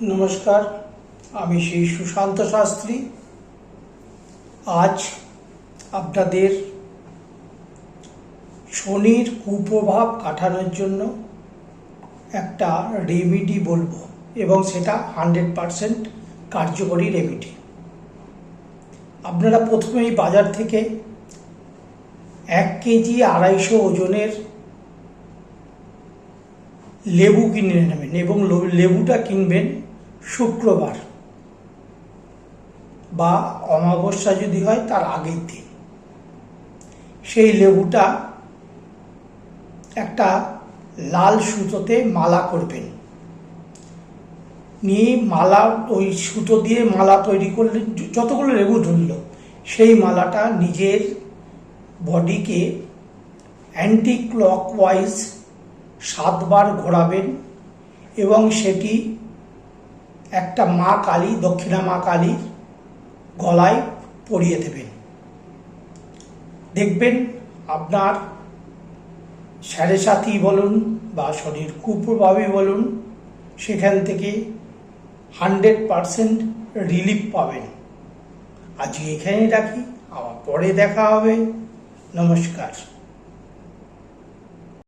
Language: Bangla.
নমস্কার, আমি শ্রী সুশান্ত শাস্ত্রী। আজ আপনাদের শনির কুপ্রভাব কাটানোর জন্য একটা রেমেডি বলবো, এবং সেটা 100% কার্যকরী রেমেডি। আপনারা প্রথমেই বাজার থেকে 1 কেজি 250 ওজনের লেবু কিনে নেবেন, এবং লেবুটা কিনবেন শুক্রবার বা অমাবস্যা যদি হয় তার আগের দিন। সেই লেবুটা একটা লাল সুতোতে মালা করবেন, নিয়ে মালা ওই সুতো দিয়ে মালা তৈরি করলে যতগুলো লেবু ধরল সেই মালাটা নিজের বডিকে অ্যান্টি ক্লকওয়াইজ 7 বার ঘোরাবেন, এবং সেটি একটা মা কালী, দক্ষিণা মা কালীর গলায় পরিয়ে দেবেন। দেখবেন আপনার সাড়ে সাথী বলুন বা শরীর কুপ্রভাবই বলুন, সেখান থেকে 100% রিলিফ পাবেন। আজকে এখানেই রাখি, আবার পরে দেখা হবে। নমস্কার।